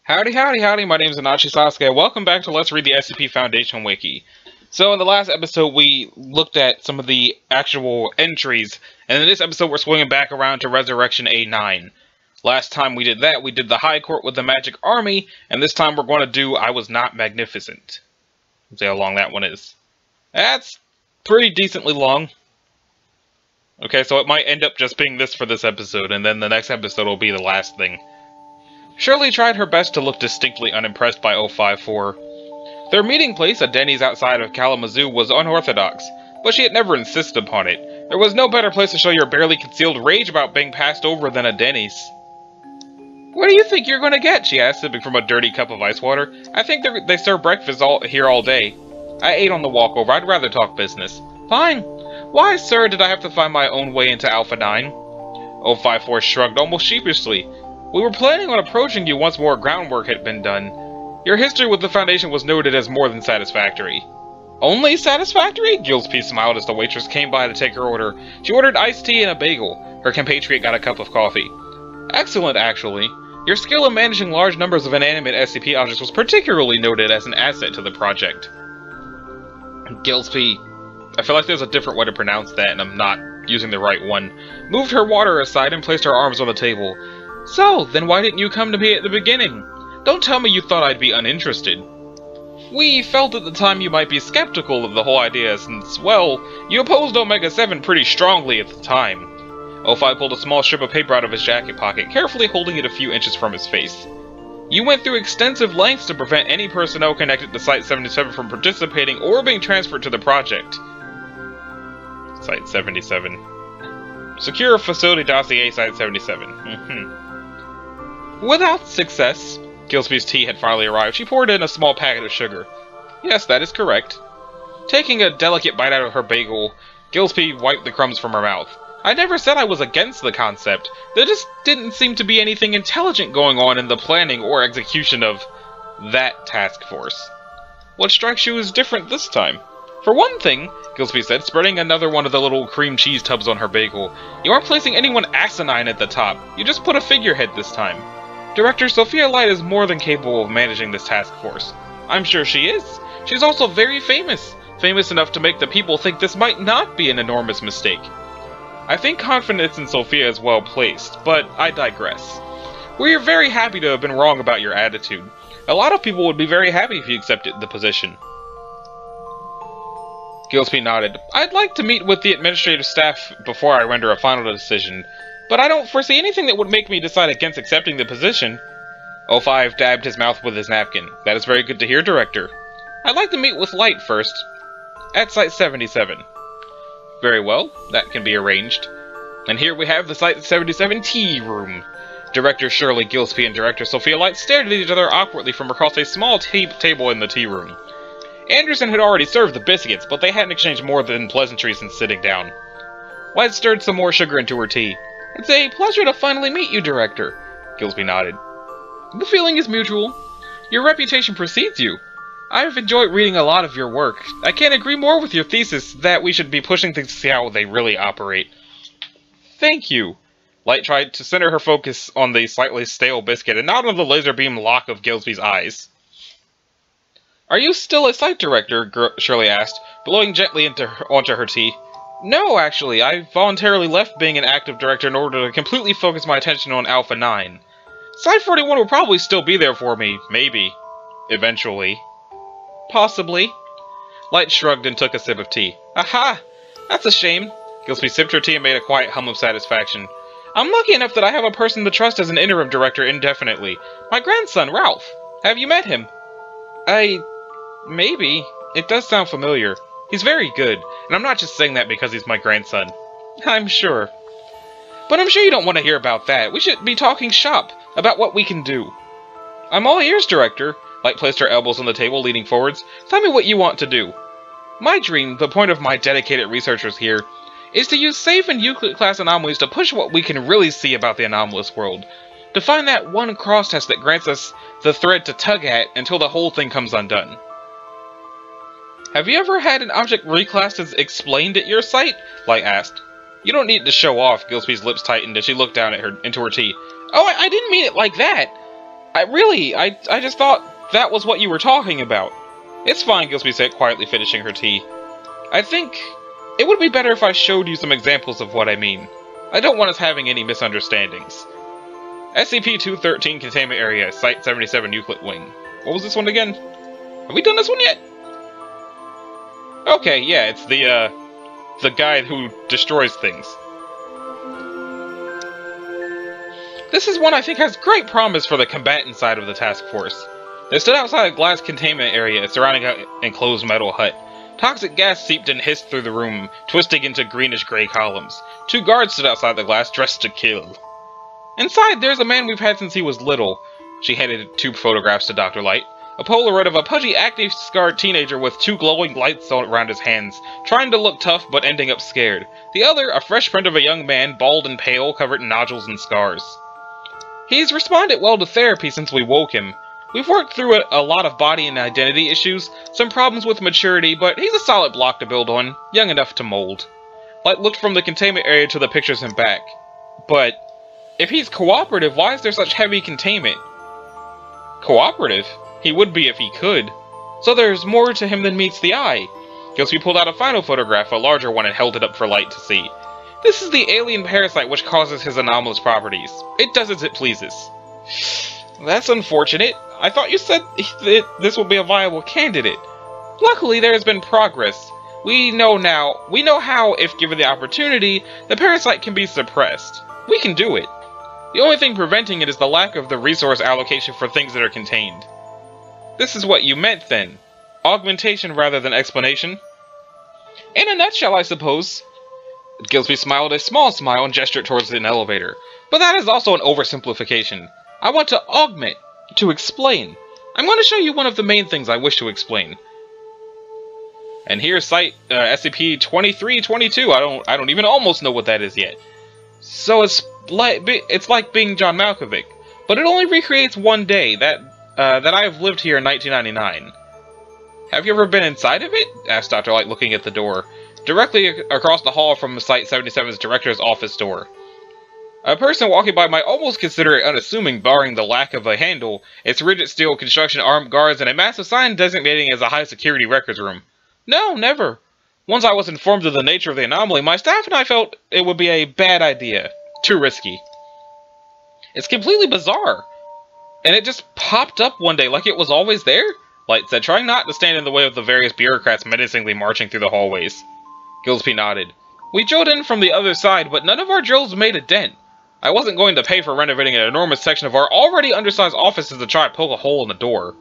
Howdy, howdy, howdy, my name is Anachi Sasuke. Welcome back to Let's Read the SCP Foundation Wiki. So in the last episode, we looked at some of the actual entries, and in this episode, we're swinging back around to Resurrection A9. Last time we did that, we did the High Court with the Magic Army, and this time we're going to do I Was Not Magnificent. Let's see how long that one is. That's pretty decently long. Okay, so it might end up just being this for this episode, and then the next episode will be the last thing. Shirley tried her best to look distinctly unimpressed by 054. Their meeting place, a Denny's outside of Kalamazoo, was unorthodox, but she had never insisted upon it. There was no better place to show your barely concealed rage about being passed over than a Denny's. "What do you think you're going to get?" she asked, sipping from a dirty cup of ice water. "I think they serve breakfast here all day. I ate on the walkover. I'd rather talk business." "Fine. Why, sir, did I have to find my own way into Alpha 9? 054 shrugged almost sheepishly. "We were planning on approaching you once more groundwork had been done. Your history with the Foundation was noted as more than satisfactory." "Only satisfactory?" Gillespie smiled as the waitress came by to take her order. She ordered iced tea and a bagel. Her compatriot got a cup of coffee. "Excellent, actually. Your skill in managing large numbers of inanimate SCP objects was particularly noted as an asset to the project." Gillespie, I feel like there's a different way to pronounce that and I'm not using the right one, moved her water aside and placed her arms on the table. "So, then why didn't you come to me at the beginning? Don't tell me you thought I'd be uninterested." "We felt at the time you might be skeptical of the whole idea since, well, you opposed Omega-7 pretty strongly at the time." 05 pulled a small strip of paper out of his jacket pocket, carefully holding it a few inches from his face. "You went through extensive lengths to prevent any personnel connected to Site-77 from participating or being transferred to the project." Site-77. Secure facility dossier Site-77. "Without success." Gillespie's tea had finally arrived. She poured in a small packet of sugar. "Yes, that is correct." Taking a delicate bite out of her bagel, Gillespie wiped the crumbs from her mouth. "I never said I was against the concept. There just didn't seem to be anything intelligent going on in the planning or execution of that task force." "What strikes you as different this time?" "For one thing," Gillespie said, spreading another one of the little cream cheese tubs on her bagel, "you aren't placing anyone asinine at the top. You just put a figurehead this time. Director Sophia Light is more than capable of managing this task force." "I'm sure she is. She's also very famous. Famous enough to make the people think this might not be an enormous mistake." "I think confidence in Sophia is well placed, but I digress. We're very happy to have been wrong about your attitude. A lot of people would be very happy if you accepted the position." Gillespie nodded. "I'd like to meet with the administrative staff before I render a final decision, but I don't foresee anything that would make me decide against accepting the position." 05 dabbed his mouth with his napkin. "That is very good to hear, Director. I'd like to meet with Light first, at Site-77. "Very well, that can be arranged. And here we have the Site-77 tea room." Director Shirley Gillespie and Director Sophia Light stared at each other awkwardly from across a small table in the tea room. Anderson had already served the biscuits, but they hadn't exchanged more than pleasantries since sitting down. Light stirred some more sugar into her tea. "It's a pleasure to finally meet you, Director." Gillespie nodded. "The feeling is mutual. Your reputation precedes you. I've enjoyed reading a lot of your work. I can't agree more with your thesis that we should be pushing things to see how they really operate." "Thank you." Light tried to center her focus on the slightly stale biscuit and not on the laser beam lock of Gillespie's eyes. "Are you still a site director?" Shirley asked, blowing gently onto her tea. "No, actually. I voluntarily left being an active director in order to completely focus my attention on Alpha 9. Site 41 will probably still be there for me, maybe. Eventually. Possibly." Light shrugged and took a sip of tea. "Aha! That's a shame." Gillespie sipped her tea and made a quiet hum of satisfaction. "I'm lucky enough that I have a person to trust as an interim director indefinitely. My grandson, Ralph. Have you met him?" Maybe. It does sound familiar. He's very good, and I'm not just saying that because he's my grandson." "I'm sure. But I'm sure you don't want to hear about that. We should be talking shop, about what we can do." "I'm all ears, Director." Light placed her elbows on the table, leaning forwards. "Tell me what you want to do." "My dream, the point of my dedicated researchers here, is to use safe and Euclid-class anomalies to push what we can really see about the anomalous world. To find that one cross-test that grants us the thread to tug at until the whole thing comes undone." "Have you ever had an object reclassed as explained at your site?" Light asked. "You don't need to show off." Gillespie's lips tightened as she looked down at into her tea. "Oh, I didn't mean it like that." I just thought that was what you were talking about. It's fine, Gillespie said, quietly finishing her tea. I think it would be better if I showed you some examples of what I mean. I don't want us having any misunderstandings. SCP-213 Containment Area, Site 77 Euclid Wing. What was this one again? Have we done this one yet? Okay, yeah, it's the guy who destroys things. This is one I think has great promise for the combatant side of the task force. They stood outside a glass containment area surrounding an enclosed metal hut. Toxic gas seeped and hissed through the room, twisting into greenish-gray columns. 2 guards stood outside the glass, dressed to kill. Inside, there's a man we've had since he was little. She handed 2 photographs to Dr. Light. A Polaroid of a pudgy, acne-scarred teenager with 2 glowing lights around his hands, trying to look tough but ending up scared. The other, a fresh print of a young man, bald and pale, covered in nodules and scars. He's responded well to therapy since we woke him. We've worked through a lot of body and identity issues, some problems with maturity, but he's a solid block to build on, young enough to mold. Light looked from the containment area to the pictures and back. But if he's cooperative, why is there such heavy containment? Cooperative? He would be if he could. So there's more to him than meets the eye. Gillespie pulled out a final photograph, a larger one, and held it up for Light to see. This is the alien parasite which causes his anomalous properties. It does as it pleases. That's unfortunate. I thought you said that this would be a viable candidate. Luckily, there has been progress. We know how, if given the opportunity, the parasite can be suppressed. We can do it. The only thing preventing it is the lack of the resource allocation for things that are contained. This is what you meant, then. Augmentation rather than explanation? In a nutshell, I suppose. Gillespie smiled a small smile and gestured towards an elevator. But that is also an oversimplification. I want to augment, to explain. I'm going to show you one of the main things I wish to explain. And here's Site SCP-2322. I don't even almost know what that is yet. So it's like being John Malkovich, but it only recreates one day that I have lived here in 1999. Have you ever been inside of it? Asked Dr. Light, looking at the door, directly across the hall from Site 77's director's office door. A person walking by might almost consider it unassuming, barring the lack of a handle, its rigid steel construction, armed guards, and a massive sign designating it as a high-security records room. No, never. Once I was informed of the nature of the anomaly, my staff and I felt it would be a bad idea. Too risky. It's completely bizarre. And it just popped up one day like it was always there? Light said, trying not to stand in the way of the various bureaucrats menacingly marching through the hallways. Gillespie nodded. We drilled in from the other side, but none of our drills made a dent. I wasn't going to pay for renovating an enormous section of our already undersized offices to try to poke a hole in the door.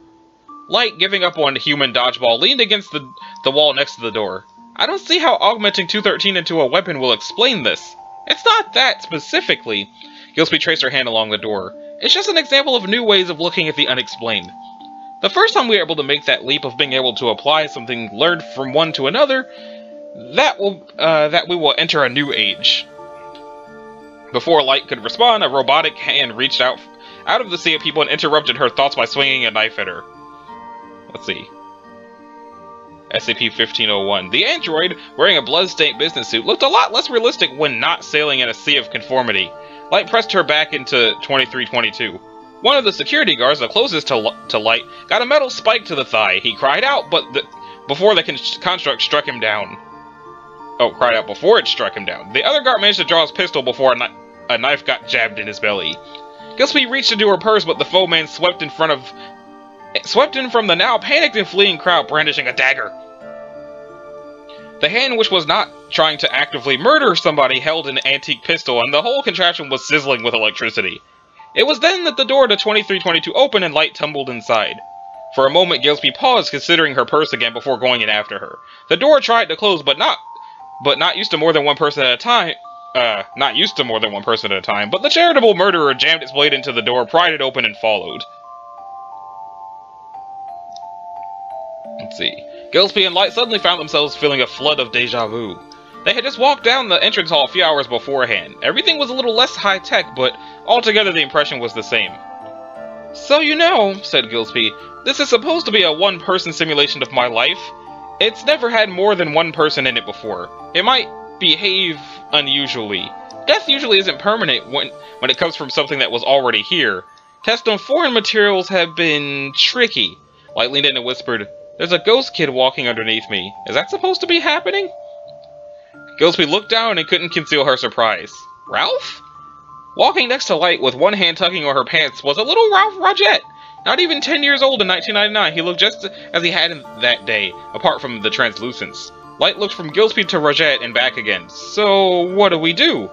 Light, giving up on human dodgeball, leaned against the wall next to the door. I don't see how augmenting 213 into a weapon will explain this. It's not that, specifically. Gillespie traced her hand along the door. It's just an example of new ways of looking at the unexplained. The first time we are able to make that leap of being able to apply something learned from one to another, that we will enter a new age. Before Light could respond, a robotic hand reached out of the sea of people and interrupted her thoughts by swinging a knife at her. Let's see. SCP-1501. The android, wearing a blood-stained business suit, looked a lot less realistic when not sailing in a sea of conformity. Light pressed her back into 2322. One of the security guards, the closest to Light, got a metal spike to the thigh. He cried out, but before the construct struck him down. Oh, cried out before it struck him down. The other guard managed to draw his pistol before a knife got jabbed in his belly. Gillespie reached into her purse, but the foeman swept in from the now panicked and fleeing crowd, brandishing a dagger. The hand, which was not trying to actively murder somebody, held an antique pistol, and the whole contraption was sizzling with electricity. It was then that the door to 2322 opened and Light tumbled inside. For a moment, Gillespie paused, considering her purse again before going in after her. The door tried to close, but not used to more than one person at a time. Not used to more than one person at a time, but the charitable murderer jammed its blade into the door, pried it open, and followed. Let's see. Gillespie and Light suddenly found themselves feeling a flood of deja vu. They had just walked down the entrance hall a few hours beforehand. Everything was a little less high-tech, but altogether the impression was the same. So you know, said Gillespie, this is supposed to be a one-person simulation of my life. It's never had more than one person in it before. It might behave unusually. Death usually isn't permanent when it comes from something that was already here. Tests on foreign materials have been tricky. Light leaned in and whispered, "There's a ghost kid walking underneath me. Is that supposed to be happening?" Gillespie looked down and couldn't conceal her surprise. Ralph? Walking next to Light with one hand tugging on her pants was a little Ralph Rogette. Not even 10 years old in 1999, he looked just as he had that day, apart from the translucence. Light looked from Gillespie to Rogette and back again. So, what do we do?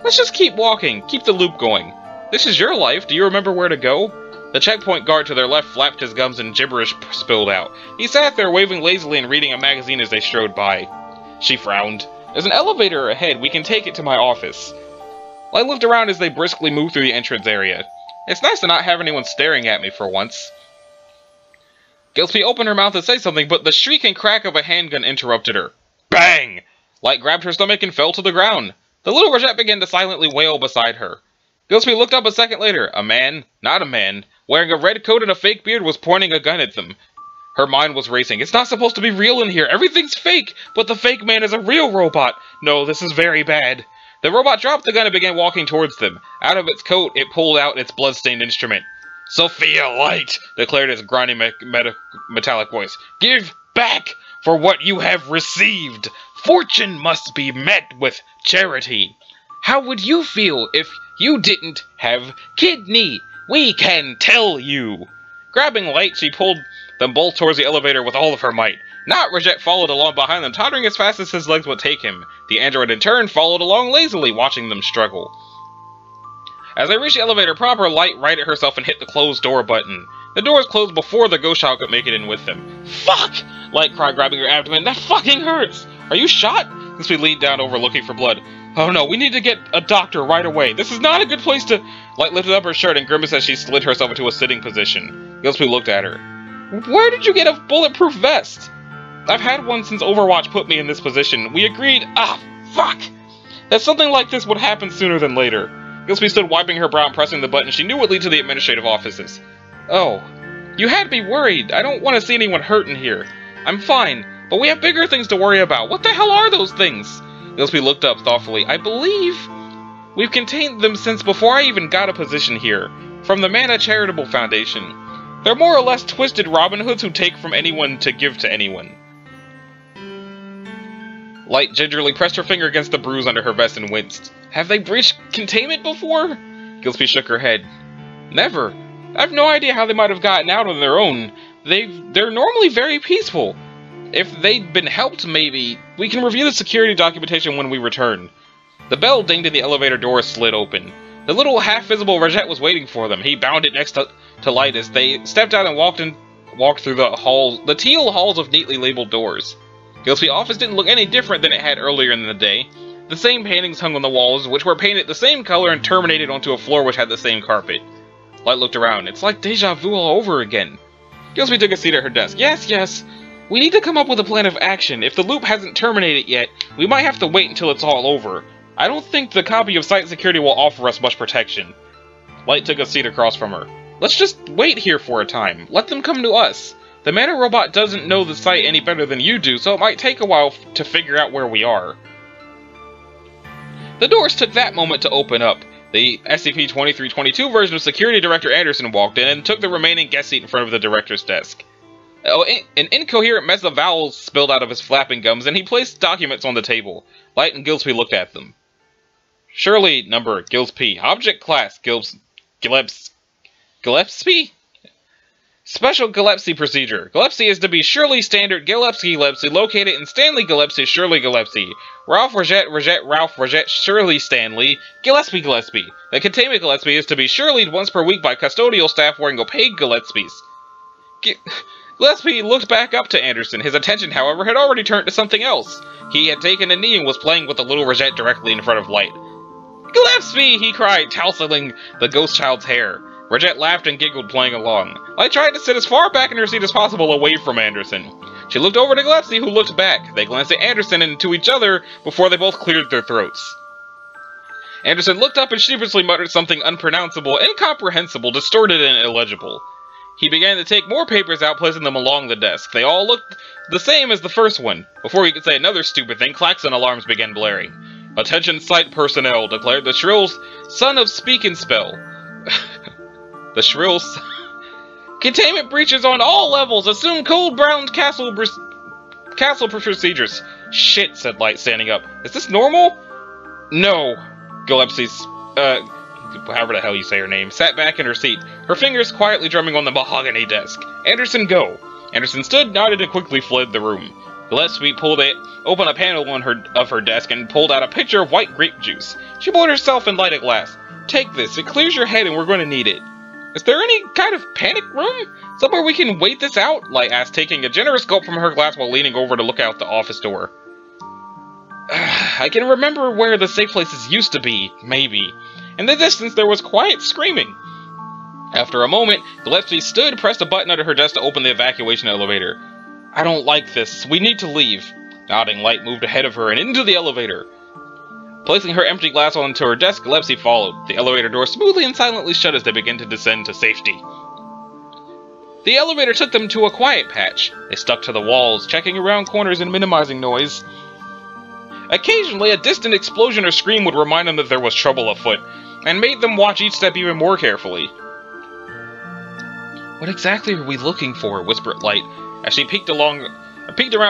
Let's just keep walking, keep the loop going. This is your life, do you remember where to go? The checkpoint guard to their left flapped his gums and gibberish spilled out. He sat there waving lazily and reading a magazine as they strode by. She frowned. There's an elevator ahead, we can take it to my office. Light looked around as they briskly moved through the entrance area. It's nice to not have anyone staring at me for once. Gillespie opened her mouth to say something, but the shriek and crack of a handgun interrupted her. Bang! Light grabbed her stomach and fell to the ground. The little Rogette began to silently wail beside her. Gillespie looked up a second later. A man, not a man, wearing a red coat and a fake beard was pointing a gun at them. Her mind was racing. It's not supposed to be real in here. Everything's fake, but the fake man is a real robot. No, this is very bad. The robot dropped the gun and began walking towards them. Out of its coat, it pulled out its blood-stained instrument. Sophia Light, declared its grinding metallic voice. Give back for what you have received. Fortune must be met with charity. How would you feel if you didn't have kidney? We can tell you. Grabbing Light, she pulled them both towards the elevator with all of her might. Not Rogette followed along behind them, tottering as fast as his legs would take him. The android in turn followed along lazily, watching them struggle. As they reached the elevator proper, Light righted herself and hit the closed door button. The doors closed before the ghost child could make it in with them. Fuck! Light cried, grabbing her abdomen. That fucking hurts! Are you shot? Gillespie leaned down over, looking for blood. Oh no, we need to get a doctor right away. This is not a good place to... Light lifted up her shirt and grimaced as she slid herself into a sitting position. Gillespie looked at her. Where did you get a bulletproof vest? I've had one since Overwatch put me in this position. We agreed... Ah, fuck! That something like this would happen sooner than later. Gillespie stood wiping her brow and pressing the button she knew would lead to the administrative offices. Oh. You had me worried. I don't want to see anyone hurt in here. I'm fine, but we have bigger things to worry about. What the hell are those things? Gillespie looked up thoughtfully. I believe we've contained them since before I even got a position here. From the Mana Charitable Foundation. They're more or less twisted Robin Hoods who take from anyone to give to anyone. Light gingerly pressed her finger against the bruise under her vest and winced. Have they breached containment before? Gillespie shook her head. Never. I have no idea how they might have gotten out on their own. They're normally very peaceful. If they'd been helped, maybe. We can review the security documentation when we return. The bell dinged and the elevator door slid open. The little half-visible Rogette was waiting for them. He bounded next to Light as they stepped out and walked through the teal halls of neatly labeled doors. Gillespie's office didn't look any different than it had earlier in the day. The same paintings hung on the walls, which were painted the same color and terminated onto a floor which had the same carpet. Light looked around. It's like deja vu all over again. Gillespie took a seat at her desk. Yes. We need to come up with a plan of action. If the loop hasn't terminated yet, we might have to wait until it's all over. I don't think the copy of site security will offer us much protection. Light took a seat across from her. Let's just wait here for a time. Let them come to us. The Mana Robot doesn't know the site any better than you do, so it might take a while to figure out where we are. The doors took that moment to open up. The SCP-2322 version of Security Director Anderson walked in and took the remaining guest seat in front of the director's desk. An incoherent mess of vowels spilled out of his flapping gums, and he placed documents on the table. Light and Gillespie looked at them. Shirley, number, Gillespie. Object class, Gillespie? Special Gillespie procedure. Gillespie is to be Shirley Standard Gillespie located in Stanley Gillespie, Shirley Gillespie. Ralph Rogette, Ralph Rogette, Shirley Stanley, Gillespie. The containment Gillespie is to be Shirleyed once per week by custodial staff wearing opaque Gillespies. Gillespie looked back up to Anderson. His attention, however, had already turned to something else. He had taken a knee and was playing with the little Rogette directly in front of Light. Gillespie! He cried, tousling the ghost child's hair. Rogette laughed and giggled, playing along. Light tried to sit as far back in her seat as possible away from Anderson. She looked over to Gillespie, who looked back. They glanced at Anderson and to each other before they both cleared their throats. Anderson looked up and sheepishly muttered something unpronounceable, incomprehensible, distorted, and illegible. He began to take more papers out, placing them along the desk. They all looked the same as the first one. Before he could say another stupid thing, klaxon alarms began blaring. Attention site personnel, declared the shrill son of Speak and Spell. The shrills. Containment breaches on all levels. Assume cold brown castle procedures. Shit, said Light, standing up. Is this normal? No. Gillespie's, however the hell you say her name, sat back in her seat, her fingers quietly drumming on the mahogany desk. Anderson, go. Anderson stood, nodded, and quickly fled the room. Gillespie opened a panel of her desk and pulled out a pitcher of white grape juice. She poured herself and Light a glass. Take this. It clears your head and we're going to need it. Is there any kind of panic room? Somewhere we can wait this out? Light asked, taking a generous gulp from her glass while leaning over to look out the office door. I can remember where the safe places used to be, maybe. In the distance there was quiet screaming. After a moment, Gillespie stood, pressed a button under her desk to open the evacuation elevator. I don't like this. We need to leave. Nodding, Light moved ahead of her and into the elevator. Placing her empty glass onto her desk, Gillespie followed. The elevator door smoothly and silently shut as they began to descend to safety. The elevator took them to a quiet patch. They stuck to the walls, checking around corners and minimizing noise. Occasionally, a distant explosion or scream would remind them that there was trouble afoot, and made them watch each step even more carefully. What exactly are we looking for? Whispered Light, as she peeked around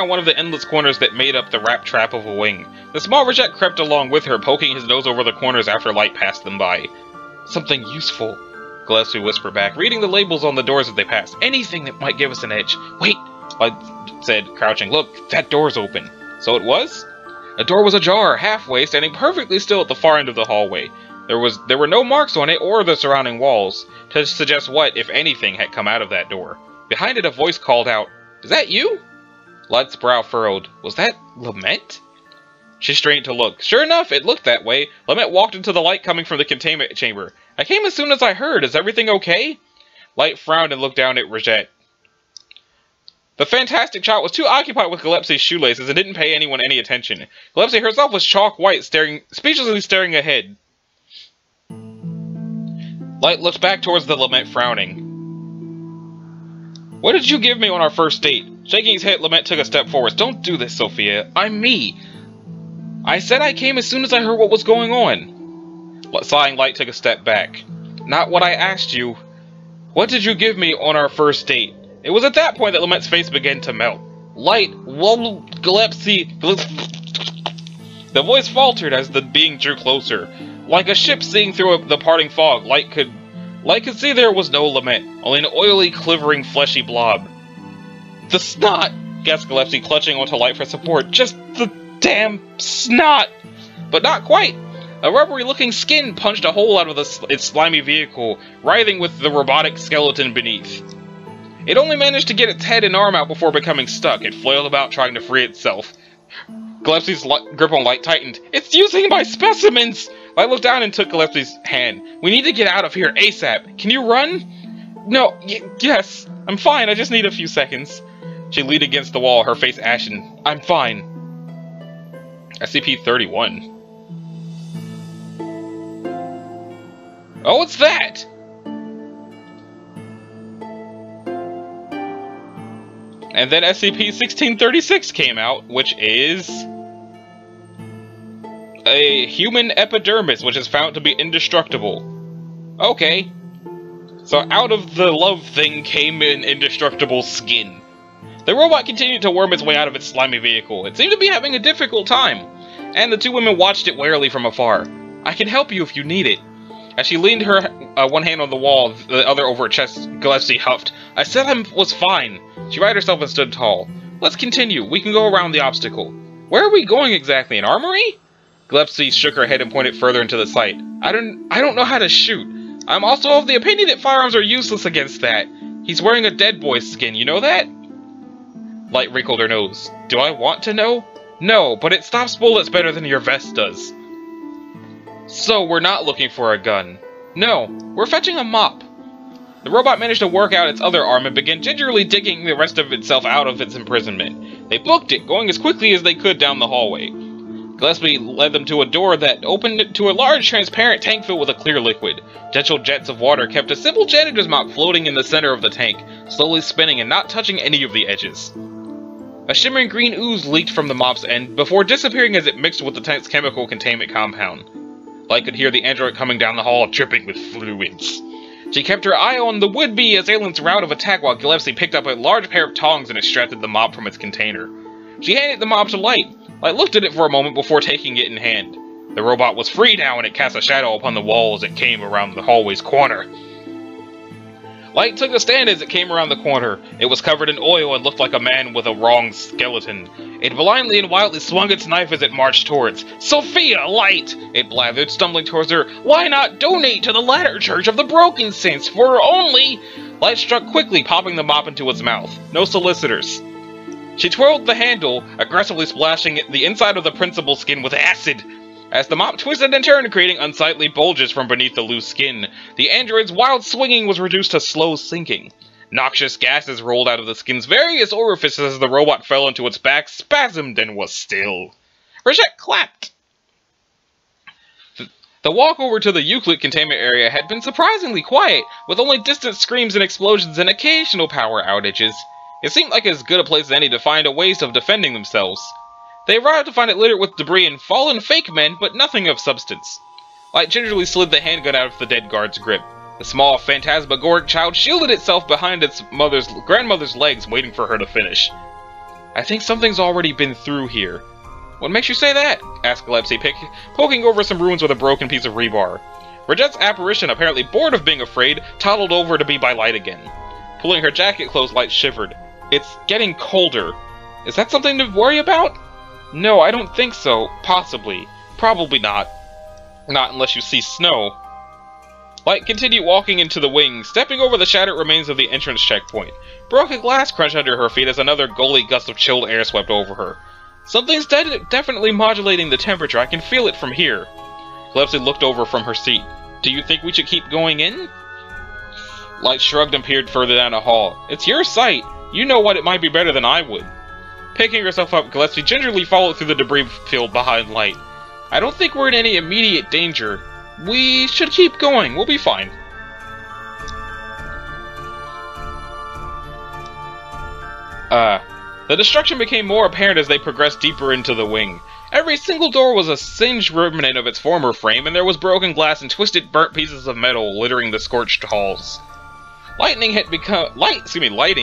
one of the endless corners that made up the wrap trap of a wing. The small reject crept along with her, poking his nose over the corners after Light passed them by. Something useful, Gillespie whispered back, reading the labels on the doors as they passed. Anything that might give us an edge. Wait, Light said, crouching. Look, that door's open. So it was? The door was ajar, halfway, standing perfectly still at the far end of the hallway. There were no marks on it or the surrounding walls to suggest what, if anything, had come out of that door. Behind it, a voice called out, Is that you? Light's brow furrowed. Was that Lament? She strained to look. Sure enough, it looked that way. Lament walked into the light coming from the containment chamber. I came as soon as I heard. Is everything okay? Light frowned and looked down at Rejette. The fantastic child was too occupied with Gillespie's shoelaces and didn't pay anyone any attention. Gillespie herself was chalk white, speechlessly staring ahead. Light looked back towards the Lament, frowning. What did you give me on our first date? Shaking his head, Lament took a step forward. Don't do this, Sophia. I'm me. I said I came as soon as I heard what was going on. Sighing, Light took a step back. Not what I asked you. What did you give me on our first date? It was at that point that Lament's face began to melt. Light, whoa, Gillespie. The voice faltered as the being drew closer. Like a ship seeing through the parting fog, Light could see there was no Lament, only an oily, quivering, fleshy blob. The snot! Gasped Gillespie, clutching onto Light for support. Just the damn snot! But not quite. A rubbery-looking skin punched a hole out of its slimy vehicle, writhing with the robotic skeleton beneath. It only managed to get its head and arm out before becoming stuck. It flailed about, trying to free itself. Gillespie's grip on Light tightened. It's using my specimens! Light looked down and took Gillespie's hand. We need to get out of here ASAP. Can you run? No, yes. I'm fine, I just need a few seconds. She leaned against the wall, her face ashen. I'm fine. SCP-31. Oh, what's that? And then SCP-1636 came out, which is a human epidermis, which is found to be indestructible. Okay. So out of the love thing came an indestructible skin. The robot continued to worm its way out of its slimy vehicle. It seemed to be having a difficult time, and the two women watched it warily from afar. I can help you if you need it. As she leaned her one hand on the wall, the other over her chest, Gillespie huffed. I said I was fine. She righted herself and stood tall. Let's continue. We can go around the obstacle. Where are we going exactly? An armory? Gillespie shook her head and pointed further into the sight. I don't know how to shoot. I'm also of the opinion that firearms are useless against that. He's wearing a dead boy's skin, you know that? Light wrinkled her nose. Do I want to know? No, but it stops bullets better than your vest does. So, we're not looking for a gun. No, we're fetching a mop. The robot managed to work out its other arm and began gingerly digging the rest of itself out of its imprisonment. They booked it, going as quickly as they could down the hallway. Gillespie led them to a door that opened to a large transparent tank filled with a clear liquid. Gentle jets of water kept a simple janitor's mop floating in the center of the tank, slowly spinning and not touching any of the edges. A shimmering green ooze leaked from the mop's end before disappearing as it mixed with the tank's chemical containment compound. Light could hear the android coming down the hall, dripping with fluids. She kept her eye on the would-be assailant's route of attack while Gillespie picked up a large pair of tongs and extracted the mop from its container. She handed the mop to Light. Light looked at it for a moment before taking it in hand. The robot was free now and it cast a shadow upon the wall as it came around the hallway's corner. Light took a stand as it came around the corner. It was covered in oil and looked like a man with a wrong skeleton. It blindly and wildly swung its knife as it marched towards. "Sophia, Light!" it blathered, stumbling towards her. "Why not donate to the Latter Church of the Broken Saints for only—" Light struck quickly, popping the mop into its mouth. No solicitors. She twirled the handle, aggressively splashing the inside of the principal's skin with acid. As the mop twisted and turned, creating unsightly bulges from beneath the loose skin, the android's wild swinging was reduced to slow sinking. Noxious gases rolled out of the skin's various orifices as the robot fell into its back, spasmed, and was still. Reject clapped. The walk over to the Euclid containment area had been surprisingly quiet, with only distant screams and explosions and occasional power outages. It seemed like as good a place as any to find a ways of defending themselves. They arrived to find it littered with debris and fallen fake men, but nothing of substance. Light gingerly slid the handgun out of the dead guard's grip. The small, phantasmagoric child shielded itself behind its grandmother's legs, waiting for her to finish. "I think something's already been through here." "What makes you say that?" asked Gillespie, poking over some ruins with a broken piece of rebar. Rejette's apparition, apparently bored of being afraid, toddled over to be by Light again. Pulling her jacket close, Light shivered. "It's getting colder. Is that something to worry about?" "No, I don't think so. Possibly. Probably not. Not unless you see snow." Light continued walking into the wing, stepping over the shattered remains of the entrance checkpoint. Broken glass crunched under her feet as another gully gust of chilled air swept over her. "Something's definitely modulating the temperature. I can feel it from here." Gillespie looked over from her seat. "Do you think we should keep going in?" Light shrugged and peered further down the hall. "It's your site. You know what, it might be better than I would." Picking herself up, Gillespie gingerly followed through the debris field behind Light. "I don't think we're in any immediate danger. We should keep going. We'll be fine." The destruction became more apparent as they progressed deeper into the wing. Every single door was a singed remnant of its former frame, and there was broken glass and twisted, burnt pieces of metal littering the scorched halls. Lighting,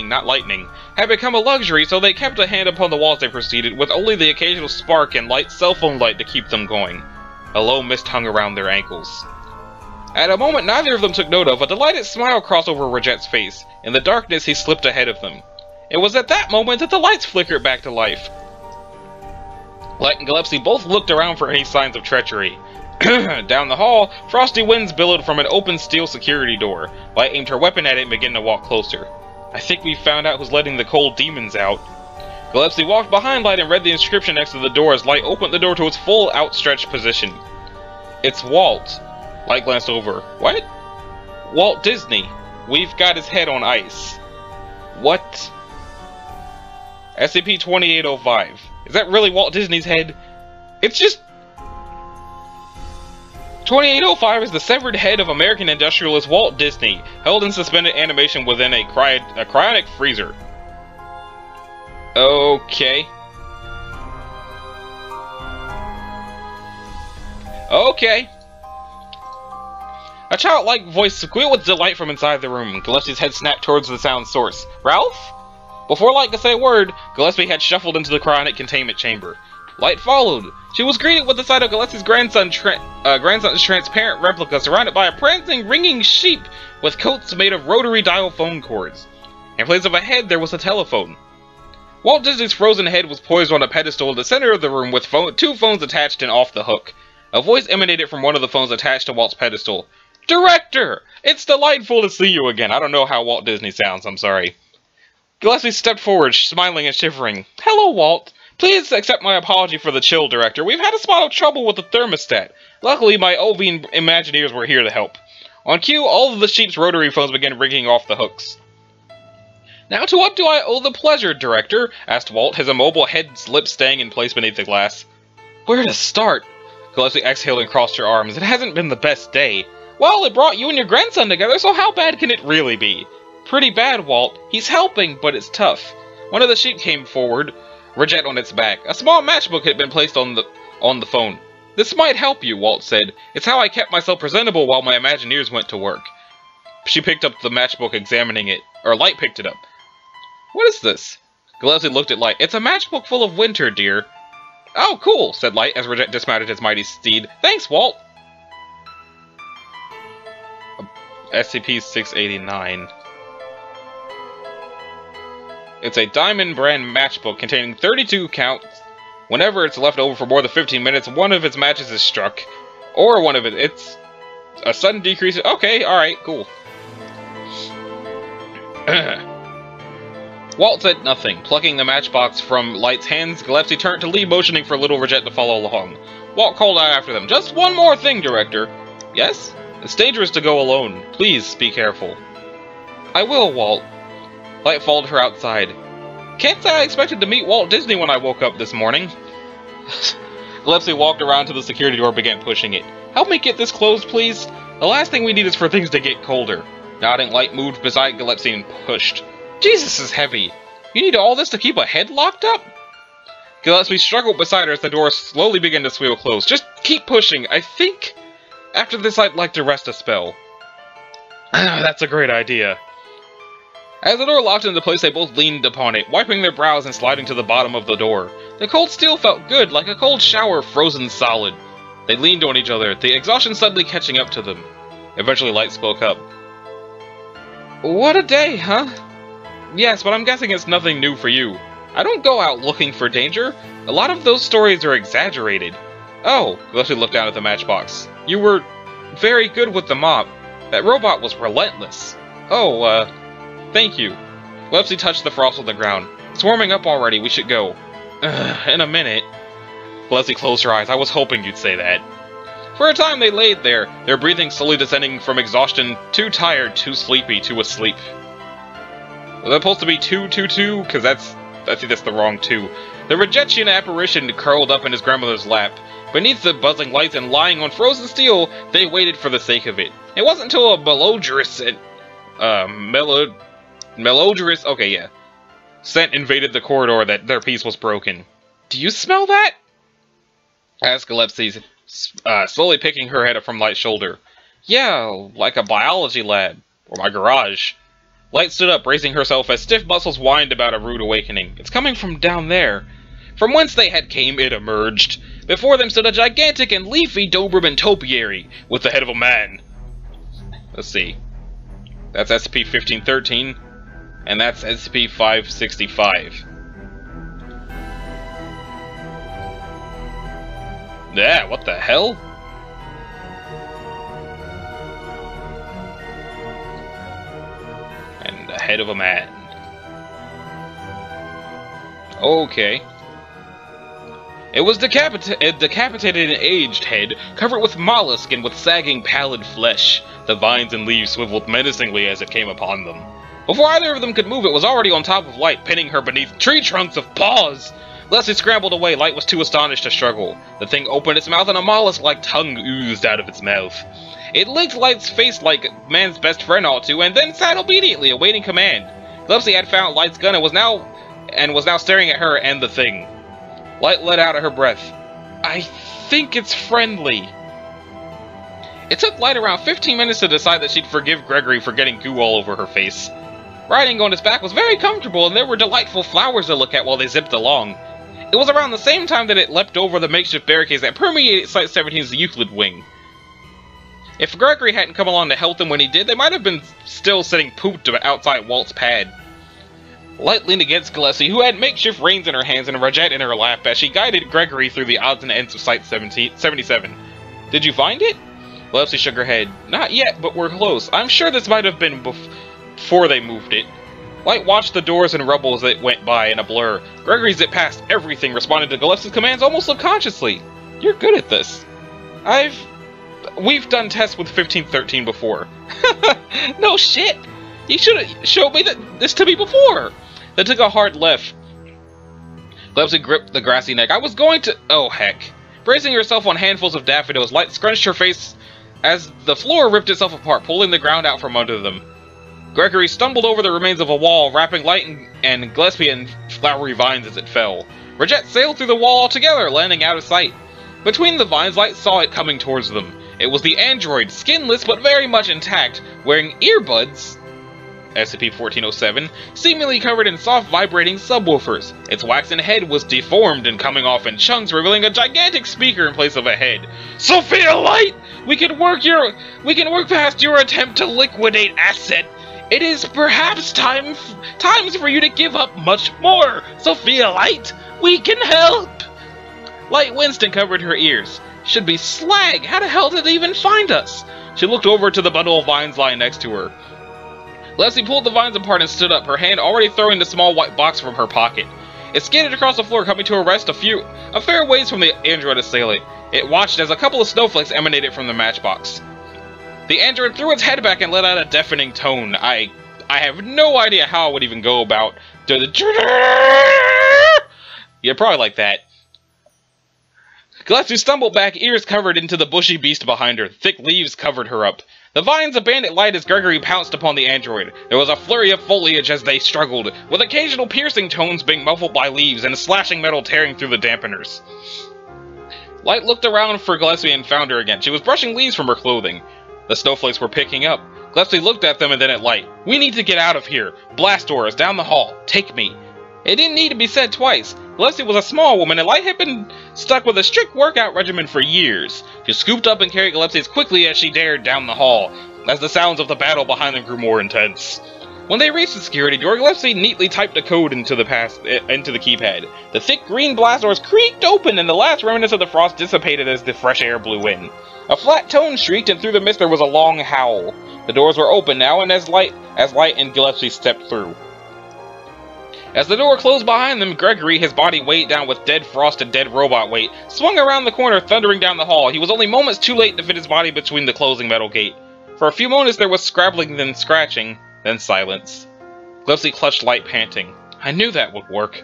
not lightning, had become a luxury, so they kept a hand upon the walls as they proceeded, with only the occasional spark and Light's cell phone light to keep them going. A low mist hung around their ankles. At a moment neither of them took note of, a delighted smile crossed over Rejette's face. In the darkness, he slipped ahead of them. It was at that moment that the lights flickered back to life. Light and Gillespie both looked around for any signs of treachery. Down the hall, frosty winds billowed from an open steel security door. Light aimed her weapon at it and began to walk closer. "I think we found out who's letting the cold demons out." Gillespie walked behind Light and read the inscription next to the door as Light opened the door to its full outstretched position. "It's Walt." Light glanced over. "What?" "Walt Disney. We've got his head on ice." "What?" SCP-2805. Is that really Walt Disney's head? It's just... 2805 is the severed head of American industrialist Walt Disney, held in suspended animation within a cryonic freezer. Okay. Okay. A childlike voice squealed with delight from inside the room. Gillespie's head snapped towards the sound source. "Ralph?" Before Light could say a word, Gillespie had shuffled into the cryonic containment chamber. Light followed. She was greeted with the sight of Gillespie's grandson's transparent replica surrounded by a prancing, ringing sheep with coats made of rotary dial phone cords. In place of a head, there was a telephone. Walt Disney's frozen head was poised on a pedestal in the center of the room with two phones attached and off the hook. A voice emanated from one of the phones attached to Walt's pedestal. "Director! It's delightful to see you again." I don't know how Walt Disney sounds, I'm sorry. Gillespie stepped forward, smiling and shivering. "Hello, Walt. Please accept my apology for the chill, Director. We've had a spot of trouble with the thermostat. Luckily, my Ovine Imagineers were here to help." On cue, all of the sheep's rotary phones began ringing off the hooks. "Now to what do I owe the pleasure, Director?" asked Walt, his immobile head's lips staying in place beneath the glass. "Where to start?" Gillespie exhaled and crossed her arms. "It hasn't been the best day." "Well, it brought you and your grandson together, so how bad can it really be?" "Pretty bad, Walt. He's helping, but it's tough." One of the sheep came forward, Rejette on its back. A small matchbook had been placed on the phone. "This might help you," Walt said. "It's how I kept myself presentable while my Imagineers went to work." She picked up the matchbook, examining it. Or Light picked it up. What is this? Gillespie looked at Light. It's a matchbook full of winter, dear. Oh, cool, said Light as Reject dismounted his mighty steed. Thanks, Walt. SCP-689. It's a Diamond brand matchbook containing 32 counts. Whenever it's left over for more than 15 minutes, one of its matches is struck. Or one of it's a sudden decrease. Okay, alright, cool. Walt said nothing. Plucking the matchbox from Light's hands, Gillespie turned to leave, motioning for little Reject to follow along. Walt called out after them. Just one more thing, Director. Yes? It's dangerous to go alone. Please, be careful. I will, Walt. Light followed her outside. Can't say I expected to meet Walt Disney when I woke up this morning. Gillespie walked around to the security door and began pushing it. Help me get this closed, please. The last thing we need is for things to get colder. Nodding, Light moved beside Gillespie and pushed. Jesus is heavy. You need all this to keep a head locked up? Gillespie struggled beside her as the door slowly began to swivel closed. Just keep pushing. I think after this I'd like to rest a spell. That's a great idea. As the door locked into place, they both leaned upon it, wiping their brows and sliding to the bottom of the door. The cold steel felt good, like a cold shower frozen solid. They leaned on each other, the exhaustion suddenly catching up to them. Eventually Light spoke up. What a day, huh? Yes, but I'm guessing it's nothing new for you. I don't go out looking for danger. A lot of those stories are exaggerated. Oh, Gillespie looked down at the matchbox. You were very good with the mop. That robot was relentless. Oh, thank you. Gillespie touched the frost on the ground. It's warming up already, we should go. In a minute. Gillespie closed her eyes. I was hoping you'd say that. For a time they laid there, their breathing slowly descending from exhaustion, too tired, too sleepy, to asleep. Was that supposed to be 222? Because I think that's the wrong 2. The Rejection apparition curled up in his grandmother's lap. Beneath the buzzing lights and lying on frozen steel, they waited for the sake of it. It wasn't until a melodorous, okay, yeah, scent invaded the corridor that their peace was broken. Do you smell that? Asked Gillespie, slowly picking her head up from Light's shoulder. Yeah, like a biology lab, or my garage. Light stood up, bracing herself as stiff muscles whined about a rude awakening. It's coming from down there. From whence they had came, it emerged. Before them stood a gigantic and leafy Doberman topiary, with the head of a man. Let's see. That's SCP-1513, and that's SCP-565. Yeah, what the hell? And the head of a man. Okay. It was a decapitated and aged head, covered with mollusk and with sagging, pallid flesh. The vines and leaves swiveled menacingly as it came upon them. Before either of them could move, it was already on top of Light, pinning her beneath tree trunks of paws. Leslie scrambled away. Light was too astonished to struggle. The thing opened its mouth and a mollusk-like tongue oozed out of its mouth. It licked Light's face like a man's best friend ought to, and then sat obediently, awaiting command. Leslie had found Light's gun and was now staring at her and the thing. Light let out her breath. I think it's friendly. It took Light around 15 minutes to decide that she'd forgive Gregory for getting goo all over her face. Riding on its back was very comfortable, and there were delightful flowers to look at while they zipped along. It was around the same time that it leapt over the makeshift barricades that permeated Site-17's Euclid wing. If Gregory hadn't come along to help them when he did, they might have been still sitting pooped outside Walt's pad. Light leaned against Gillespie, who had makeshift reins in her hands and a rajette in her lap, as she guided Gregory through the odds and ends of Site-77. Did you find it? Gillespie shook her head. Not yet, but we're close. I'm sure this might have been before they moved it. Light watched the doors and rubble as it went by in a blur. Gregory zipped past everything, responded to Gillespie's commands almost subconsciously. You're good at this. We've done tests with 1513 before. No shit! You should have showed me this to me before! They took a hard left. Gillespie gripped the grassy neck. I was going to... Oh, heck. Bracing herself on handfuls of daffodils, Light scrunched her face as the floor ripped itself apart, pulling the ground out from under them. Gregory stumbled over the remains of a wall, wrapping Light and Gillespie in flowery vines as it fell. Rajette sailed through the wall altogether, landing out of sight. Between the vines, Light saw it coming towards them. It was the android, skinless but very much intact, wearing earbuds, SCP-1407, seemingly covered in soft vibrating subwoofers. Its waxen head was deformed and coming off in chunks, revealing a gigantic speaker in place of a head. Sophia Light! We can work past your attempt to liquidate asset. It is perhaps times for you to give up much more. Sophia Light, we can help! Light winced and covered her ears. Should be slag. How the hell did it even find us? She looked over to the bundle of vines lying next to her. Leslie pulled the vines apart and stood up, her hand already throwing the small white box from her pocket. It skidded across the floor, coming to a rest a fair ways from the android assailant. It watched as a couple of snowflakes emanated from the matchbox. The android threw its head back and let out a deafening tone. I have no idea how I would even go about doing the... Yeah, probably like that. Gillespie stumbled back, ears covered into the bushy beast behind her. Thick leaves covered her up. The vines abandoned Light as Gregory pounced upon the android. There was a flurry of foliage as they struggled, with occasional piercing tones being muffled by leaves and slashing metal tearing through the dampeners. Light looked around for Gillespie and found her again. She was brushing leaves from her clothing. The snowflakes were picking up. Gillespie looked at them and then at Light. We need to get out of here. Blast doors, down the hall. Take me. It didn't need to be said twice. Gillespie was a small woman, and Light had been stuck with a strict workout regimen for years. She scooped up and carried Gillespie as quickly as she dared down the hall, as the sounds of the battle behind them grew more intense. When they reached the security door, Gillespie neatly typed a code into the keypad. The thick green blast doors creaked open, and the last remnants of the frost dissipated as the fresh air blew in. A flat tone shrieked, and through the mist there was a long howl. The doors were open now, and as Light and Gillespie stepped through. As the door closed behind them, Gregory, his body weighed down with dead frost and dead robot weight, swung around the corner, thundering down the hall. He was only moments too late to fit his body between the closing metal gate. For a few moments there was scrabbling, then scratching, then silence. Gillespie clutched Light, panting. I knew that would work.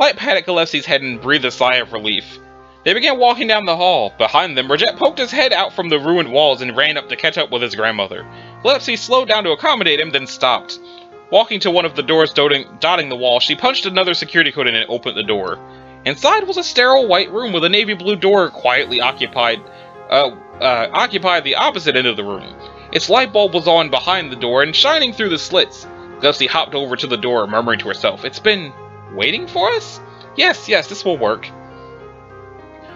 Light patted Gillespie's head and breathed a sigh of relief. They began walking down the hall. Behind them, Bridget poked his head out from the ruined walls and ran up to catch up with his grandmother. Gillespie slowed down to accommodate him, then stopped. Walking to one of the doors dotting the wall, she punched another security code in and opened the door. Inside was a sterile white room with a navy blue door quietly occupied the opposite end of the room. Its light bulb was on behind the door and shining through the slits. Gussie hopped over to the door, murmuring to herself, "It's been waiting for us? Yes, this will work."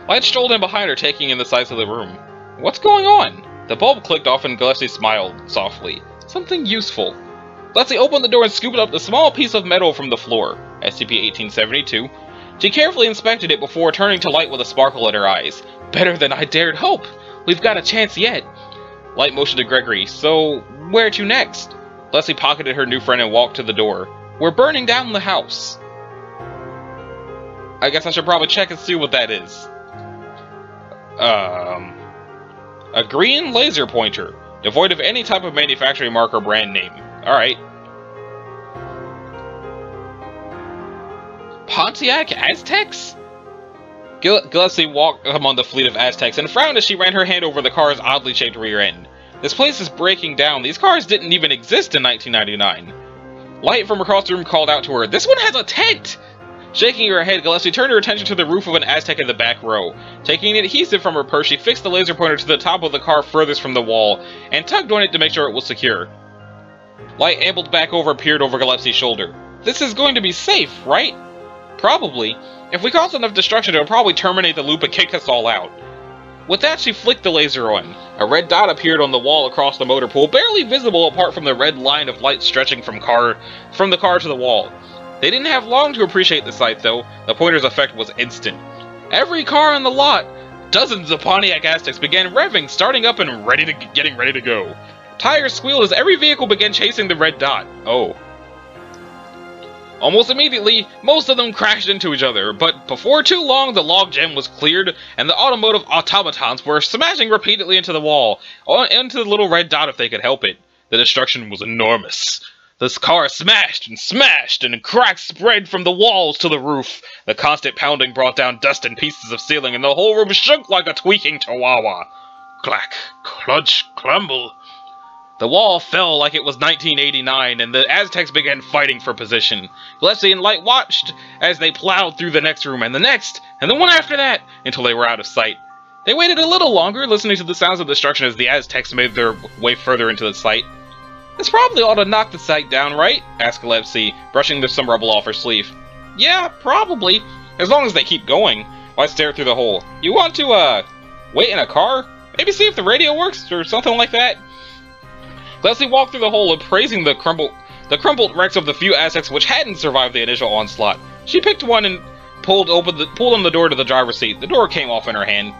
Light strolled in behind her, taking in the size of the room. "What's going on?" The bulb clicked off and Gussie smiled softly. "Something useful." Gussie opened the door and scooped up the small piece of metal from the floor, SCP-1872. She carefully inspected it before turning to Light with a sparkle in her eyes. "Better than I dared hope. We've got a chance yet." Light motioned to Gregory. "So, where to next?" Gussie pocketed her new friend and walked to the door. "We're burning down the house." I guess I should probably check and see what that is. A green laser pointer, devoid of any type of manufacturing mark or brand name. Alright. Pontiac Aztecs? Gillespie walked among the fleet of Aztecs and frowned as she ran her hand over the car's oddly shaped rear end. This place is breaking down. These cars didn't even exist in 1999. Light from across the room called out to her, "This one has a tent!" Shaking her head, Gillespie turned her attention to the roof of an Aztec in the back row. Taking an adhesive from her purse, she fixed the laser pointer to the top of the car furthest from the wall, and tugged on it to make sure it was secure. Light ambled back over and peered over Gillespie's shoulder. "This is going to be safe, right?" "Probably. If we cause enough destruction, it'll probably terminate the loop and kick us all out." With that, she flicked the laser on. A red dot appeared on the wall across the motor pool, barely visible apart from the red line of light stretching from the car to the wall. They didn't have long to appreciate the sight, though. The pointer's effect was instant. Every car on the lot, dozens of Pontiac Aztecs, began revving, starting up and getting ready to go. Tires squealed as every vehicle began chasing the red dot. Oh. Almost immediately, most of them crashed into each other, but before too long the logjam was cleared, and the automotive automatons were smashing repeatedly into the wall, into the little red dot if they could help it. The destruction was enormous. This car smashed, and cracks spread from the walls to the roof. The constant pounding brought down dust and pieces of ceiling, and the whole room shook like a tweaking chihuahua. Clack, clutch, clumble. The wall fell like it was 1989, and the Aztecs began fighting for position. Gillespie and Light watched as they plowed through the next room, and the next, and the one after that, until they were out of sight. They waited a little longer, listening to the sounds of destruction as the Aztecs made their way further into the site. This probably ought to knock the site down, right? Asked Gillespie, brushing some rubble off her sleeve. Yeah, probably. As long as they keep going. I stared through the hole. You want to, wait in a car? Maybe see if the radio works, or something like that? Gillespie walked through the hole, appraising the crumpled wrecks of the few Aztecs which hadn't survived the initial onslaught. She picked one and pulled on the door to the driver's seat. The door came off in her hand.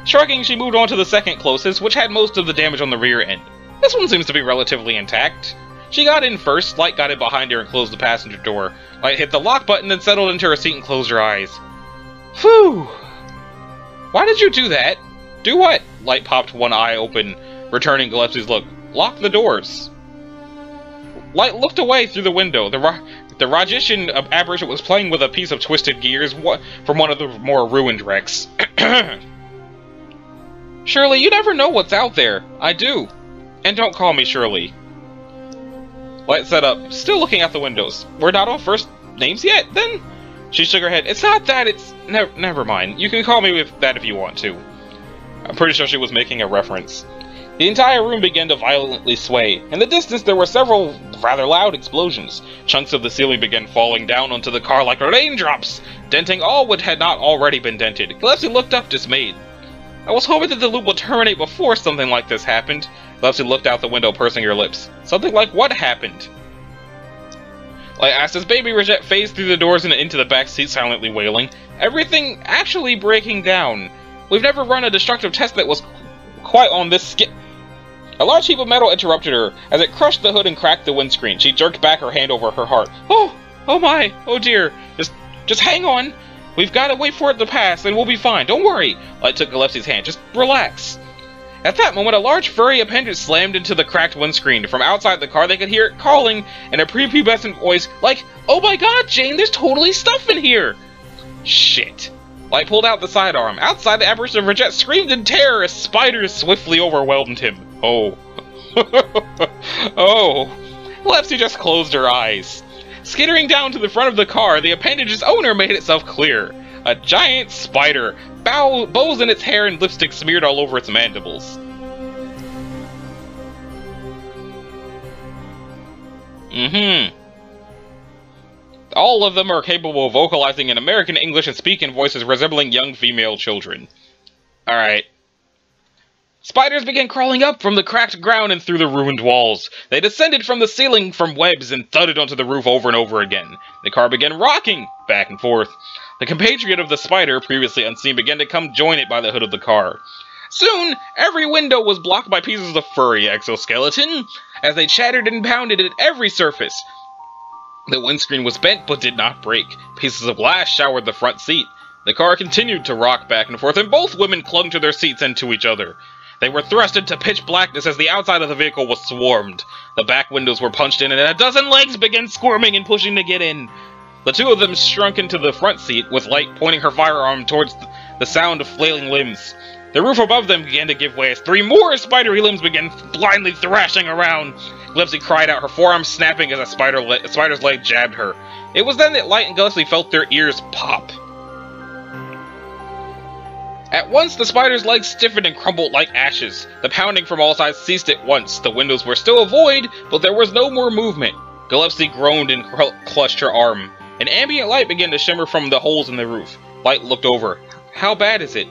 Shrugging, she moved on to the second closest, which had most of the damage on the rear end. This one seems to be relatively intact. She got in first, Light got in behind her and closed the passenger door. Light hit the lock button and settled into her seat and closed her eyes. Phew! Why did you do that? Do what? Light popped one eye open, returning Gillespie's look. Lock the doors. Light looked away through the window. The Rajishan apparition was playing with a piece of twisted gears from one of the more ruined wrecks. Shirley, you never know what's out there. I do. And don't call me Shirley. Light sat up, still looking out the windows. We're not on first names yet, then? She shook her head. It's not that, it's... Never mind. You can call me with that if you want to. I'm pretty sure she was making a reference. The entire room began to violently sway. In the distance, there were several rather loud explosions. Chunks of the ceiling began falling down onto the car like raindrops, denting all what had not already been dented. Gillespie looked up dismayed. I was hoping that the loop would terminate before something like this happened. Gillespie looked out the window, pursing her lips. Something like what happened? Light asked as Baby Rosette phased through the doors and into the back seat, silently wailing. Everything actually breaking down. We've never run a destructive test that was quite on this scale. A large heap of metal interrupted her. As it crushed the hood and cracked the windscreen, she jerked back her hand over her heart. Oh my, oh dear. Just hang on. We've got to wait for it to pass, and we'll be fine. Don't worry. Light took Gillespie's hand. Just relax. At that moment, a large furry appendage slammed into the cracked windscreen. From outside the car, they could hear it calling in a prepubescent voice, like, "Oh my god, Jane, there's totally stuff in here!" Shit. Light pulled out the sidearm. Outside, the apparition of Rajette screamed in terror as spiders swiftly overwhelmed him. Oh. Oh. Gillespie just closed her eyes. Skittering down to the front of the car, the appendage's owner made itself clear. A giant spider, bows in its hair and lipstick smeared all over its mandibles. All of them are capable of vocalizing in American English and speak in voices resembling young female children. Alright. Spiders began crawling up from the cracked ground and through the ruined walls. They descended from the ceiling from webs and thudded onto the roof over and over again. The car began rocking back and forth. The compatriot of the spider, previously unseen, began to come join it by the hood of the car. Soon, every window was blocked by pieces of furry exoskeleton, as they chattered and pounded at every surface. The windscreen was bent but did not break. Pieces of glass showered the front seat. The car continued to rock back and forth, and both women clung to their seats and to each other. They were thrust into pitch blackness as the outside of the vehicle was swarmed. The back windows were punched in, and a dozen legs began squirming and pushing to get in. The two of them shrunk into the front seat, with Light pointing her firearm towards the sound of flailing limbs. The roof above them began to give way as three more spidery limbs began blindly thrashing around. Gillespie cried out, her forearm snapping as a spider's leg jabbed her. It was then that Light and Gillespie felt their ears pop. At once, the spider's legs stiffened and crumbled like ashes. The pounding from all sides ceased at once. The windows were still a void, but there was no more movement. Gillespie groaned and clutched her arm. An ambient light began to shimmer from the holes in the roof. Light looked over. How bad is it?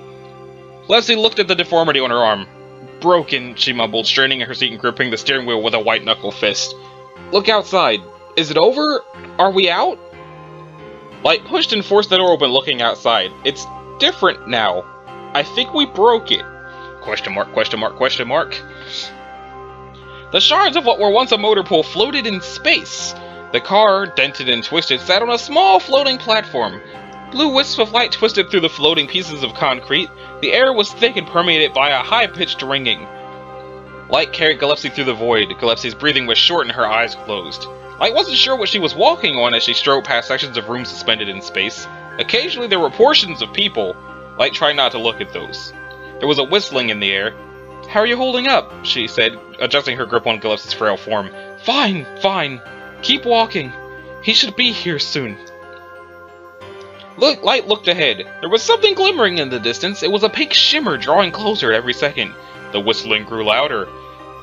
Gillespie looked at the deformity on her arm. Broken, she mumbled, straining at her seat and gripping the steering wheel with a white-knuckle fist. Look outside. Is it over? Are we out? Light pushed and forced the door open, looking outside. It's different now. I think we broke it. Question mark, question mark, question mark. The shards of what were once a motor pool floated in space. The car, dented and twisted, sat on a small floating platform. Blue wisps of light twisted through the floating pieces of concrete. The air was thick and permeated by a high-pitched ringing. Light carried Gillespie through the void. Gillespie's breathing was short and her eyes closed. Light wasn't sure what she was walking on as she strode past sections of rooms suspended in space. Occasionally there were portions of people. Light tried not to look at those. There was a whistling in the air. How are you holding up? She said, adjusting her grip on Gillespie's frail form. Fine, fine. Keep walking. He should be here soon. Light looked ahead. There was something glimmering in the distance. It was a pink shimmer drawing closer every second. The whistling grew louder.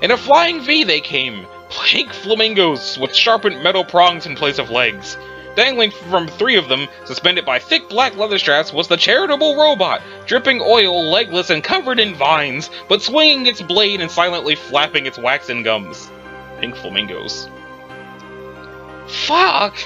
In a flying V they came. Pink flamingos with sharpened metal prongs in place of legs. Dangling from 3 of them, suspended by thick black leather straps, was the charitable robot, dripping oil, legless, and covered in vines, but swinging its blade and silently flapping its waxen gums. Pink flamingos. Fuck!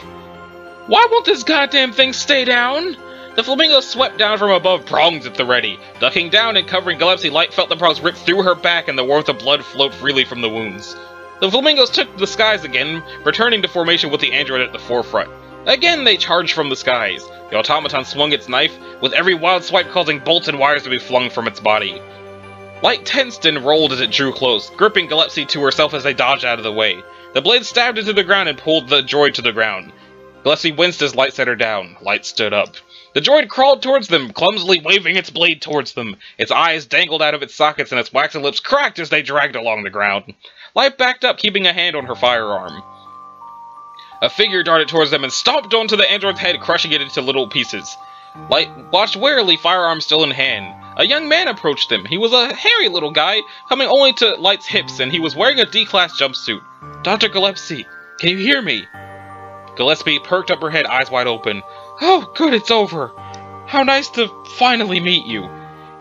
Why won't this goddamn thing stay down? The flamingo swept down from above, prongs at the ready. Ducking down and covering Gillespie, Light felt the prongs rip through her back and the warmth of blood flowed freely from the wounds. The flamingos took to the skies again, returning to formation with the android at the forefront. Again they charged from the skies. The automaton swung its knife, with every wild swipe causing bolts and wires to be flung from its body. Light tensed and rolled as it drew close, gripping Gillespie to herself as they dodged out of the way. The blade stabbed into the ground and pulled the droid to the ground. Gillespie winced as Light set her down. Light stood up. The droid crawled towards them, clumsily waving its blade towards them. Its eyes dangled out of its sockets and its waxen lips cracked as they dragged along the ground. Light backed up, keeping a hand on her firearm. A figure darted towards them and stomped onto the android's head, crushing it into little pieces. Light watched warily, firearm still in hand. A young man approached them. He was a hairy little guy, coming only to Light's hips, and he was wearing a D-class jumpsuit. Dr. Gillespie, can you hear me? Gillespie perked up her head, eyes wide open. Oh, good, it's over. How nice to finally meet you.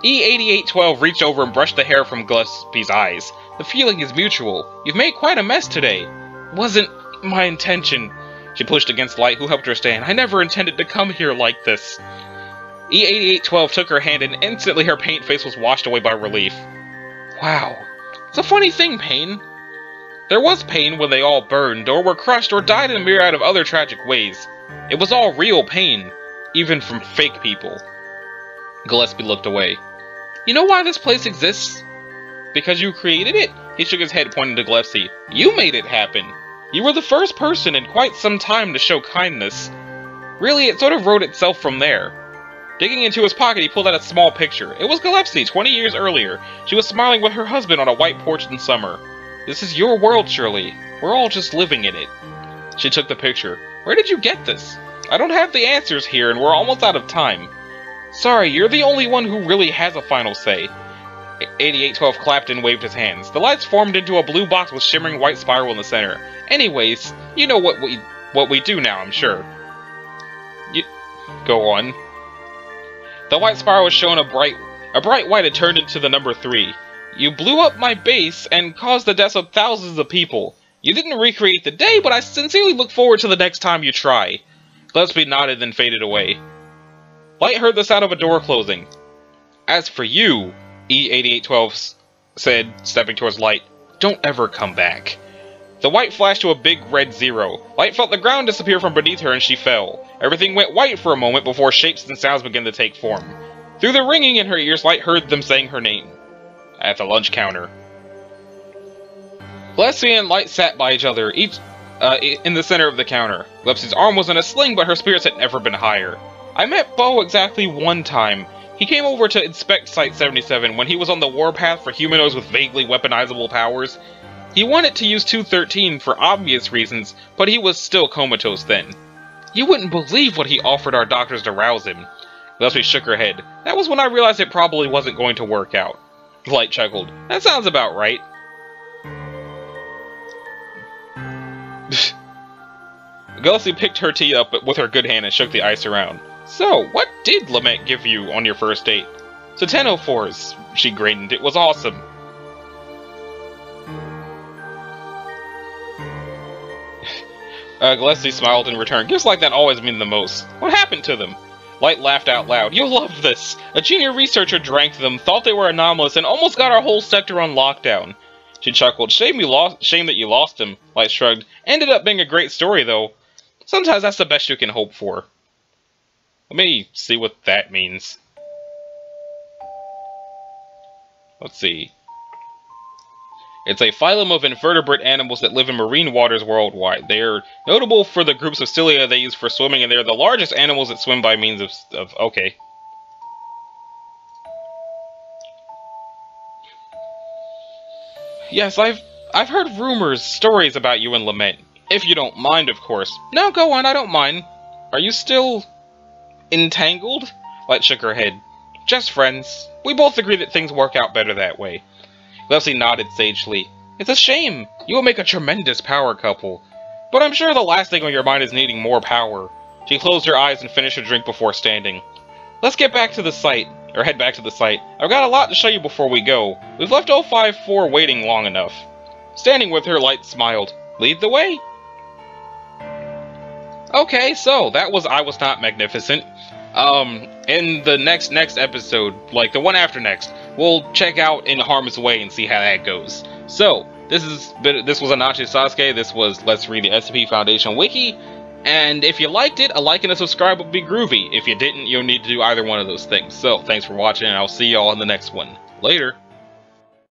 E8812 reached over and brushed the hair from Gillespie's eyes. The feeling is mutual. You've made quite a mess today. Wasn't my intention. She pushed against Light, who helped her stand. I never intended to come here like this. E8812 took her hand, and instantly her paint face was washed away by relief. Wow. It's a funny thing, Pain. There was pain when they all burned, or were crushed, or died in a myriad of other tragic ways. It was all real pain, even from fake people. Gillespie looked away. You know why this place exists? Because you created it? He shook his head, pointing to Gillespie. You made it happen. You were the first person in quite some time to show kindness. Really, it sort of wrote itself from there. Digging into his pocket, he pulled out a small picture. It was Gillespie, 20 years earlier. She was smiling with her husband on a white porch in summer. This is your world, Shirley. We're all just living in it. She took the picture. Where did you get this? I don't have the answers here, and we're almost out of time. Sorry, you're the only one who really has a final say. 8812 clapped and waved his hands. The lights formed into a blue box with shimmering white spiral in the center. Anyways, you know what we do now, I'm sure. Go on. The white spiral was shown a bright white had turned into the number 3. You blew up my base and caused the deaths of thousands of people. You didn't recreate the day, but I sincerely look forward to the next time you try. Gillespie nodded, then faded away. Light heard the sound of a door closing. As for you, E8812 said, stepping towards Light, don't ever come back. The white flashed to a big red 0. Light felt the ground disappear from beneath her and she fell. Everything went white for a moment before shapes and sounds began to take form. Through the ringing in her ears, Light heard them saying her name. At the lunch counter. Gillespie and Light sat by each other, each in the center of the counter. Gillespie's arm was in a sling, but her spirits had never been higher. I met Bo exactly one time. He came over to inspect Site-77 when he was on the warpath for humanoids with vaguely weaponizable powers. He wanted to use 213 for obvious reasons, but he was still comatose then. You wouldn't believe what he offered our doctors to rouse him. Gillespie shook her head. That was when I realized it probably wasn't going to work out. Light chuckled. That sounds about right. Gillespie picked her tea up with her good hand and shook the ice around. So, what did Lament give you on your first date? Sateno-4s, she grinned. It was awesome. Gillespie smiled in return. Gifts like that always mean the most. What happened to them? Light laughed out loud. You'll love this. A junior researcher drank them, thought they were anomalous, and almost got our whole sector on lockdown. She chuckled. Shame that you lost him. Light shrugged. Ended up being a great story, though. Sometimes that's the best you can hope for. Let me see what that means. Let's see. It's a phylum of invertebrate animals that live in marine waters worldwide. They are notable for the groups of cilia they use for swimming, and they are the largest animals that swim by means of okay. Yes, I've heard rumors, stories about you and Lament. If you don't mind, of course. No, go on, I don't mind. Are you still Entangled? Light shook her head. Just friends. We both agree that things work out better that way. Leslie nodded sagely. It's a shame. You will make a tremendous power couple. But I'm sure the last thing on your mind is needing more power. She closed her eyes and finished her drink before standing. Let's get back to the site, or head back to the site. I've got a lot to show you before we go. We've left 054 waiting long enough. Standing with her, Light smiled. Lead the way. Okay, so that was I Was Not Magnificent. In the next episode, like the one after next, we'll check out In Harm's Way and see how that goes. So, this was Anachi Sasuke, this was Let's Read the SCP Foundation Wiki, and if you liked it, a like and a subscribe would be groovy. If you didn't, you'll need to do either one of those things. So, thanks for watching, and I'll see y'all in the next one. Later.